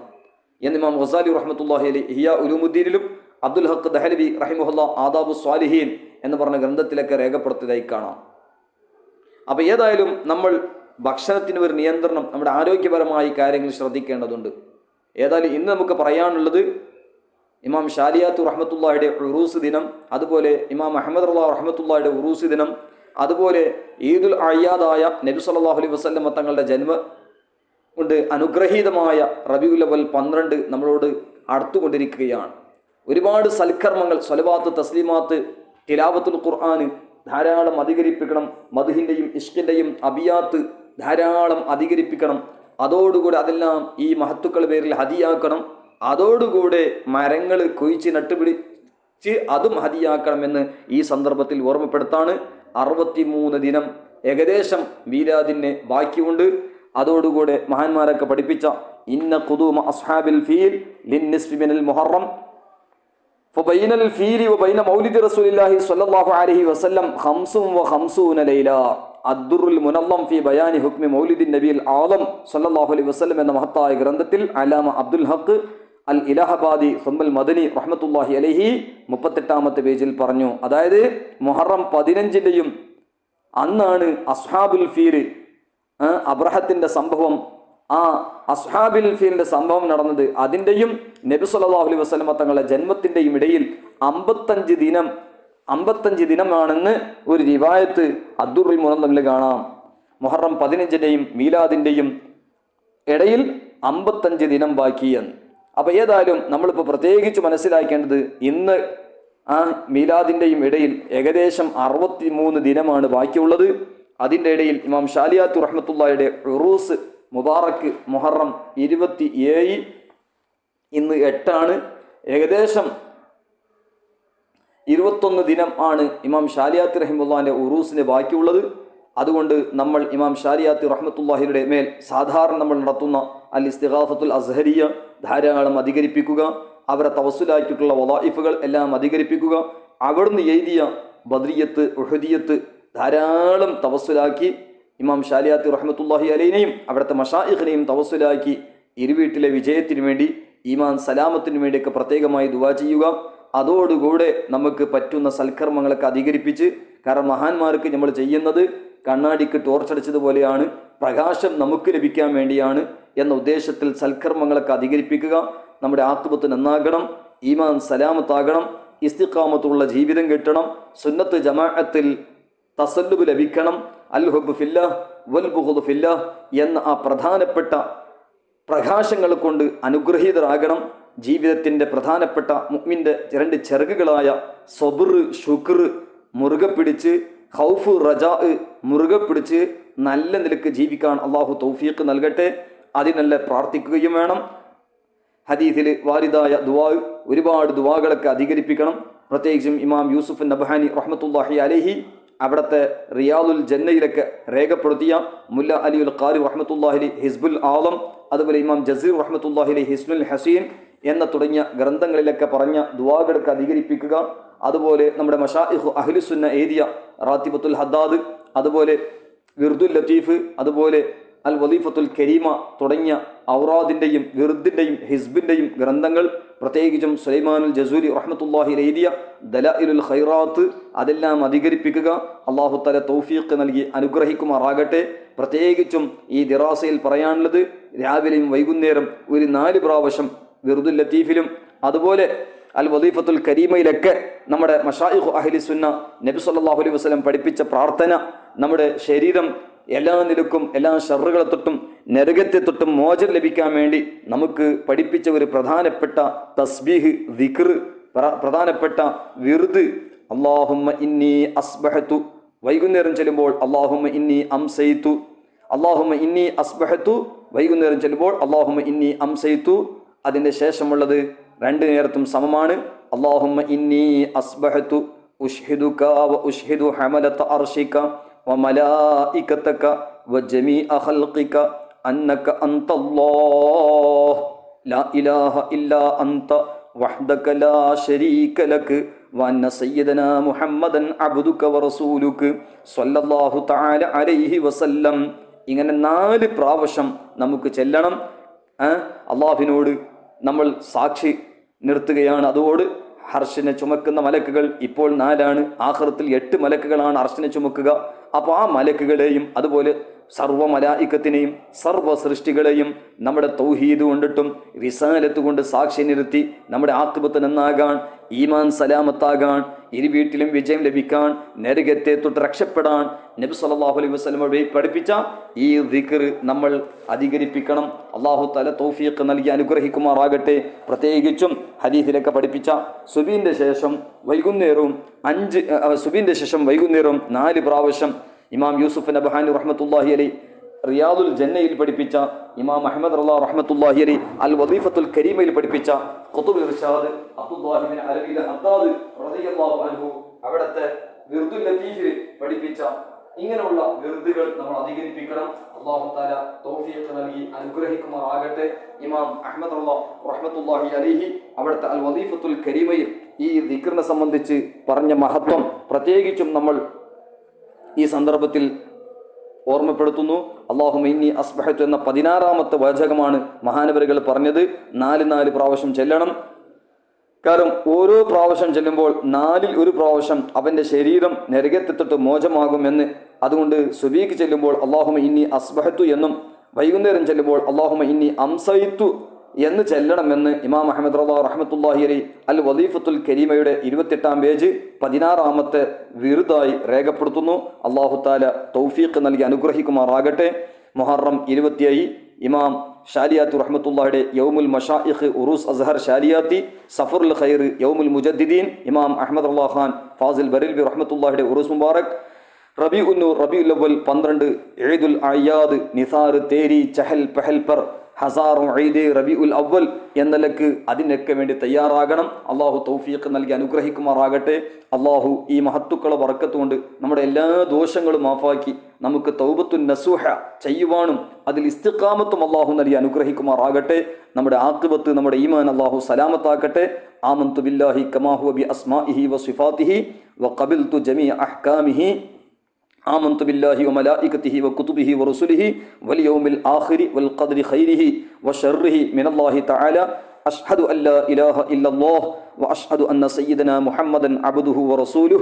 എന്ന് ഇമാം ഗസാലി റഹ്മത്തുള്ളാഹി അലൈഹി ഇഹ്യാ ഉലൂമുദ്ദീനിലും അബ്ദുൽ ഹഖ് ദഹലവി റഹിമഹുല്ലാ ആദാബു സ്വാലിഹീൻ എന്ന് പറഞ്ഞ ഗ്രന്ഥത്തിലൊക്കെ രേഖപ്പെടുത്തിയതായി കാണാം. അപ്പോൾ ഏതായാലും നമ്മൾ ഭക്ഷണത്തിന് ഒരു നിയന്ത്രണം, നമ്മുടെ ആരോഗ്യപരമായി കാര്യങ്ങൾ ശ്രദ്ധിക്കേണ്ടതുണ്ട്. ഏതായാലും ഇന്ന് നമുക്ക് പറയാനുള്ളത് ഇമാം ഷാലിയാത്തു റഹ്മത്തുള്ളാഹിയുടെ ഉറൂസ് ദിനം, അതുപോലെ ഇമാം അഹ്മദ് റഹ്മത്തുള്ളാഹിയുടെ ഉറൂസ് ദിനം, അതുപോലെ ഈദുൽ അയ്യാദായ നബി സല്ലല്ലാഹു അലൈഹി വസല്ലം തങ്ങളുടെ ജന്മ കൊണ്ട് അനുഗ്രഹീതമായ റബീഉൽ അവ്വൽ 12 നമ്മളോട് അടുത്തുകൊണ്ടിരിക്കുകയാണ്. ഒരുപാട് സൽക്കർമ്മങ്ങൾ, സ്വലവാത്ത്, തസ്ലീമാത്ത്, തിലാവത്തുൽ ഖുർആൻ ധാരാളം അധികരിപ്പിക്കണം. മദ്ഹിൻ്റെയും ഇഷ്കിൻ്റെയും അബിയാത്ത് ധാരാളം അധികരിപ്പിക്കണം. അതോടുകൂടി അതെല്ലാം ഈ മഹത്തുക്കളുടെ പേരിൽ ഹദിയാക്കണം. അതോടുകൂടെ മരങ്ങൾ കൊഴിച്ച് നട്ടുപിടിച്ച് അതും ഹദിയാക്കണമെന്ന് ഈ സന്ദർഭത്തിൽ ഓർമ്മപ്പെടുത്താണ്. 63 ദിനം ഏകദേശം മീലാദിന് ബാക്കിയുണ്ട്. അതോടുകൂടെ മഹാന്മാരൊക്കെ പഠിപ്പിച്ച ഇന്ന ഖുദൂമ അസ്ഹാബിൽ ഫീൽ ലിന്നിസ്ഫി മിനൽ മുഹറം ഫബൈനൽ ഫീലി വബൈന മൗലിദി റസൂലില്ലാഹി സ്വല്ലല്ലാഹു അലൈഹി വസല്ലം 55 ലൈല അദ്ദുറുൽ മുനല്ലം ഫി ബയാനി ഹുക്മി മൗലിദിൻ നബിയിൽ ആദം സ്വല്ലല്ലാഹു അലൈഹി വസല്ലം എന്ന മഹത്തായ ഗ്രന്ഥത്തിൽ അലാമ അബ്ദുൽ ഹഖ് അൽ ഇലാഹബാദി സുമ്മൽ മദനി റഹ്മത്തുള്ളാഹി അലൈഹി 38-ാമത്തെ പേജിൽ പറഞ്ഞു. അതായത് മുഹറം 15-ന്റെയും അന്നാണ് അസ്ഹാബുൽ ഫീൽ, അബ്രഹത്തിന്റെ സംഭവം, ആ അസ്ഹാബുൽ ഫീലിന്റെ സംഭവം നടന്നത്. അതിൻ്റെയും നബി സല്ലല്ലാഹു അലൈഹി വസല്ലമ തങ്ങളുടെ ജന്മത്തിൻ്റെയും ഇടയിൽ 55 ദിനമാണെന്ന് ഒരു റിവായത്ത് അദ്ദുറുൽ മുനവ്വറിൽ കാണാം. മുഹറം 15-ന്റെയും മീലാദിൻ്റെയും ഇടയിൽ 55 ദിനം ബാക്കിയെന്ന്. അപ്പൊ ഏതായാലും നമ്മളിപ്പോൾ പ്രത്യേകിച്ച് മനസ്സിലാക്കേണ്ടത് ഇന്ന് ആ മീലാദിൻ്റെയും ഇടയിൽ ഏകദേശം 63 ദിനമാണ് ബാക്കിയുള്ളത്. അതിൻ്റെ ഇടയിൽ ഇമാം ഷാലിയാത്തി റഹ്മത്തുള്ളാഹിയുടെ ഉറൂസ് മുബാറക്ക് മുഹറം 27, ഇന്ന് 8 ഏകദേശം 21 ദിനം ആണ് ഇമാം ഷാലിയാത്തി റഹിമത്തുള്ളാഹിന്റെ ഉറൂസിന് ബാക്കിയുള്ളത്. അതുകൊണ്ട് നമ്മൾ ഇമാം ഷാലിയാത്തി റഹ്മത്തുള്ളാഹിയുടെ മേൽ സാധാരണ നമ്മൾ നടത്തുന്ന അൽ ഇസ്തിഗാസത്തുൽ അസ്ഹരിയ ധാരാളം അധികരിപ്പിക്കുക, അവരെ തവസ്സുലാക്കിയിട്ടുള്ള വളായിഫുകൾ എല്ലാം അധികരിപ്പിക്കുക, അവിടുന്ന് എഴുതിയ ബദ്രിയത്ത് ഉഹദിയത്ത് ധാരാളം തവസ്സുലാക്കി ഇമാം ഷാലിയാത്തി റഹ്മത്തുള്ളാഹി അലൈഹിനെയും അവിടുത്തെ മശായിഖിനെയും തവസ്സുലാക്കി ഇരുവീട്ടിലെ വിജയത്തിന് വേണ്ടി ഈമാൻ സലാമത്തിന് വേണ്ടിയൊക്കെ പ്രത്യേകമായി ദുആ ചെയ്യുക. അതോടുകൂടെ നമുക്ക് പറ്റുന്ന സൽക്കർമ്മങ്ങളൊക്കെ അധികരിപ്പിച്ച്, കാരണം മഹാന്മാർക്ക് നമ്മൾ ചെയ്യുന്നത് കണ്ണാടിക്ക് ടോർച്ചടിച്ചതുപോലെയാണ്, പ്രകാശം നമുക്ക് ലഭിക്കാൻ വേണ്ടിയാണ് എന്ന ഉദ്ദേശത്തിൽ സൽക്കർമ്മങ്ങളൊക്കെ അധികരിപ്പിക്കുക. നമ്മുടെ ആഖിബത്ത് നന്നാകണം, ഈമാൻ സലാമത്താകണം, ഇസ്തിഖാമത്തുള്ള ജീവിതം കിട്ടണം, സുന്നത്ത് ജമാഅത്തിൽ തസല്ലുബ് ലഭിക്കണം, അൽ ഹുബ്ബ് ഫില്ലാഹ് വൽ ബുഗ്ദ് ഫില്ലാഹ് എന്ന ആ പ്രധാനപ്പെട്ട പ്രകാശങ്ങൾ കൊണ്ട് അനുഗ്രഹീതരാകണം. ജീവിതത്തിൻ്റെ പ്രധാനപ്പെട്ട മുഅ്മിൻ്റെ 2 ചെറുകുകളായ സബ്ർ ശുക്ർ മുറുകെ പിടിച്ച്, ഖൗഫ് റജാ മുറുകെ പിടിച്ച് നല്ല നിലക്ക് ജീവിക്കാൻ അള്ളാഹു തൗഫീഖ് നൽകട്ടെ. അതിനല്ല പ്രാർത്ഥിക്കുകയും വേണം. ഹദീസിൽ വാരിദായ ദുആ, ഒരുപാട് ദുആകളൊക്കെ അധികരിപ്പിക്കണം. പ്രത്യേകിച്ചും ഇമാം യൂസുഫ് നബ്ഹാനി റഹ്മത്തുള്ളാഹി അലൈഹി അവിടുത്തെ റിയാദുൽ ജന്നയിലൊക്കെ രേഖപ്പെടുത്തിയ മുല്ല അലിയുൽ ഖാരി റഹ്മത്തുള്ളാഹി ഹിസ്ബുൽ ആലം, അതുപോലെ ഇമാം ജസീർ റഹ്മത്തുള്ളാഹി ഹിസ്നുൽ ഹസീൻ എന്ന തുടങ്ങിയ ഗ്രന്ഥങ്ങളിലൊക്കെ പറഞ്ഞ ദുആകളൊക്കെ അധികരിപ്പിക്കുക. അതുപോലെ നമ്മുടെ മശായിഖ് അഹ്ലുസുന്ന എഴുതിയ റാത്തിബത്തുൽ ഹദ്ദാദ്, അതുപോലെ വിർദുൽ ലത്തീഫ്, അതുപോലെ അൽ വലീഫത്തുൽ കരീമ തുടങ്ങിയ ഔറാദിൻ്റെയും വിർദിൻ്റെയും ഹിസ്ബിൻ്റെയും ഗ്രന്ഥങ്ങൾ, പ്രത്യേകിച്ചും സുലൈമാനുൽ ജസൂരി റഹ്മത്തുള്ളാഹി എഴുതിയ ദലായിലുൽ ഖൈറാത്ത്, അതെല്ലാം അധികരിപ്പിക്കുക. അല്ലാഹു തആല തൗഫീഖ് നൽകി അനുഗ്രഹിക്കുമാറാകട്ടെ. പ്രത്യേകിച്ചും ഈ ദിറാസയിൽ പറയാനുള്ളത്, രാവിലെയും വൈകുന്നേരം ഒരു 4 പ്രാവശ്യം വിർദുൽ ലത്തീഫിലും അതുപോലെ അൽ വലീഫത്തുൽ കരീമയിലൊക്കെ നമ്മുടെ മശായിഖ് അഹ്ലി സുന്ന നബി സല്ലല്ലാഹു അലൈഹി വസല്ലം പഠിപ്പിച്ച പ്രാർത്ഥന, നമ്മുടെ ശരീരം എല്ലാ നിലക്കും എല്ലാ ഷർറുകളെ തൊട്ടും നരകത്തെ തൊട്ടും മോചനം ലഭിക്കാൻ വേണ്ടി നമുക്ക് പഠിപ്പിച്ച ഒരു പ്രധാനപ്പെട്ട തസ്ബീഹ്, ദിക്ർ, പ്രധാനപ്പെട്ട വിർദ്, അല്ലാഹുമ്മ ഇന്നി അസ്ബഹതു, വൈകുന്നേരം ചെല്ലുമ്പോൾ അല്ലാഹുമ്മ ഇന്നി അംസൈതു, അല്ലാഹുമ്മ ഇന്നി അസ്ബഹതു, വൈകുന്നേരം ചെല്ലുമ്പോൾ അല്ലാഹുമ്മ ഇന്നി അംസൈതു. അതിൻ്റെ ശേഷമുള്ളത് 2 നേരത്തും സമമാണ്. അല്ലാഹുമ്മ ഇന്നി അസ്ബഹതു ഉഷ്ഹിദുക വ ഉഷ്ഹിദു ഹമലത അർശിക വമലായികതക വജമീഅ ഖൽഖിക അന്നക അൻതല്ലാഹ് ലാ ഇലാഹ ഇല്ലാ അൻത വഹ്ദക ലാ ശരീക ലക വഅന്ന സയ്യിദനാ മുഹമ്മദൻ അബ്ദുക വറസൂലുക സ്വല്ലല്ലാഹു തആല അലൈഹി വസല്ലം. ഇങ്ങനെ 4 പ്രാവശ്യം നമുക്ക് ചെല്ലണം. അള്ളാഹുവിനോട് നമ്മൾ സാക്ഷി നിർത്തുകയാണ്. അതോട് ഹർഷിനെ ചുമക്കുന്ന മലക്കുകൾ ഇപ്പോൾ 4 ആഖിറത്തിൽ 8 മലക്കുകളാണ് അർശിനെ ചുമക്കുക. അപ്പോൾ ആ മലക്കുകളെയും അതുപോലെ സർവ്വ മലായിക്കത്തിനെയും സർവ്വ സൃഷ്ടികളെയും നമ്മുടെ തൗഹീദ് കൊണ്ടിട്ടും റിസാലത്ത് കൊണ്ട് സാക്ഷി നിർത്തി നമ്മുടെ ആഖിബത്ത് നന്നാകാൻ, ഈമാൻ സലാമത്താകാൻ, ഇരുവീട്ടിലും വിജയം ലഭിക്കാൻ, നരകത്തെ തൊട്ട് രക്ഷപ്പെടാൻ നബി സല്ലല്ലാഹു അലൈഹി വസല്ലം പഠിപ്പിച്ച ഈ ദിക്ർ നമ്മൾ അധികരിപ്പിക്കണം. അല്ലാഹു തആല തൗഫീഖ് നൽകി അനുഗ്രഹിക്കുമാറാകട്ടെ. പ്രത്യേകിച്ചും ഹദീസിലൊക്കെ പഠിപ്പിച്ച സുബീന്റെ ശേഷം വൈകുന്നേരവും 4 പ്രാവശ്യം ഇമാം യൂസുഫ് നബ്ഹാനി റഹ്മത്തുള്ളാഹി അലൈഹി റിയാദുൽ ജന്നയിൽ പഠിപ്പിച്ച, ഇമാം അഹ്മദ് റളിയല്ലാഹു റഹ്മത്തുള്ളാഹി അലൈഹി അൽ വദീഫത്തുൽ കരീമയിൽ പഠിപ്പിച്ച ഖുതുബുൽ ഇർശാദ് അബ്ദുല്ലാഹി ബിൻ അലവിൽ ഹദ്ദാദ് റളിയല്ലാഹു അൻഹു അവിടുത്തെ വിർദുൽ ലത്തീഫിൽ പഠിപ്പിച്ച ഇങ്ങനെയുള്ള വിർദുകൾ നമ്മൾ അധികരിപ്പിക്കണം. അല്ലാഹു തആല തൗഫീഖ് നൽകി അനുഗ്രഹിക്കുമാറാകട്ടെ. ഇമാം അഹ്മദ് റഹ്മത്തുള്ളാഹി അലൈഹി അവിടുത്തെ അൽ വദീഫത്തുൽ കരീമയിൽ ഈ ദിക്റിനെ സംബന്ധിച്ച് പറഞ്ഞ മഹത്വം പ്രത്യേകിച്ചും നമ്മൾ ഈ സന്ദർഭത്തിൽ ഓർമ്മപ്പെടുത്തുന്നു. അല്ലാഹുമ്മ ഇന്നി അസ്ബഹത്തു എന്ന 16-ാമത്തെ വാചകമാണ് മഹാനവരുകൾ പറഞ്ഞത്. 4 പ്രാവശ്യം ചെല്ലണം. കാരണം ഓരോ പ്രാവശ്യം ചെല്ലുമ്പോൾ 4-ൽ 1 പ്രാവശ്യം അവൻ്റെ ശരീരം നരകത്തെത്തിട്ട് മോചമാകുമെന്ന്. അതുകൊണ്ട് സുബീക്ക് ചെല്ലുമ്പോൾ അല്ലാഹുമ്മ ഇന്നി അസ്ബഹത്തു എന്നും വൈകുന്നേരം ചെല്ലുമ്പോൾ അല്ലാഹുമ്മ ഇന്നി അംസൈത്തു എന്ന് ചെല്ലണമെന്ന് ഇമാം അഹമ്മദ് റളിയല്ലാഹു റഹ്മത്തുള്ളാഹി അലൈഹി അൽ വദീഫത്തുൽ കരീമയുടെ 28-ാം പേജ് 16-ാമത്തെ വിറുദായി രേഖപ്പെടുത്തുന്നു. അല്ലാഹു തആല തൗഫീഖ് നൽകി അനുഗ്രഹിക്കുമാറാകട്ടെ. മുഹറം 27 ഇമാം ഷാലിയാത്തി റഹ്മത്തുള്ളാഹിയുടെ യൗമുൽ മഷായിഖ് ഉറൂസ് അസ്ഹർ ഷാലിയാത്തി, സഫറുൽ ഖൈർ യൗമുൽ മുജദ്ദിദീൻ ഇമാം അഹമ്മദ് റളിയല്ലാഹു ഖാൻ ഫാസിൽ ബരീൽവി റഹ്മത്തുള്ളാഹിയുടെ ഉറൂസ് മുബാറക്, റബീഉൻ നൂർ റബീഉൽ അവ്വൽ 12, ഈദുൽ അയ്യാദ്, നിസാർ, തേരി, ചഹൽ, പഹൽ പർ, ഹസാർ, ഈദ്, റബീഉൽ അവ്വൽ എന്നലക്ക് അതിനൊക്കെ വേണ്ടി തയ്യാറാകണം. അള്ളാഹു തൗഫീഖ് നൽകി അനുഗ്രഹിക്കുമാറാകട്ടെ. അള്ളാഹു ഈ മഹത്തുക്കളെ ബറക്കത്തുകൊണ്ട് നമ്മുടെ എല്ലാ ദോഷങ്ങളും മാഫാക്കി നമുക്ക് തൗബത്തുൻ നസൂഹ ചെയ്യുവാനും അതിൽ ഇസ്തിഖാമത്തും അള്ളാഹു നൽകി അനുഗ്രഹിക്കുമാറാകട്ടെ. നമ്മുടെ ആഖിബത്ത്, നമ്മുടെ ഈമാൻ അള്ളാഹു സലാമത്താക്കട്ടെ. ആമന്തു ബില്ലാഹി കമാ ഹുവ ബി അസ്മാഇഹി വ സിഫാതിഹി വ ഖബിൽതു ജമീഅ അഹ്കാമിഹി. آمنت بالله وملائكته وكتبه ورسله واليوم الآخر والقدر خيره وشره من الله تعالى. أشهد أن لا إله إلا الله وأشهد أن سيدنا محمدا عبده ورسوله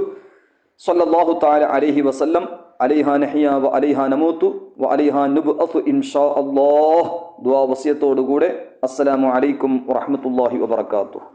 صلى الله تعالى عليه وسلم. عليها نحيا وعليها نموت وعليها نبعث إن شاء الله. دعاء وصيتോടുകൂടെ അസ്സലാമു അലൈക്കും വറഹ്മത്തുള്ളാഹി വബറകാതുഹു.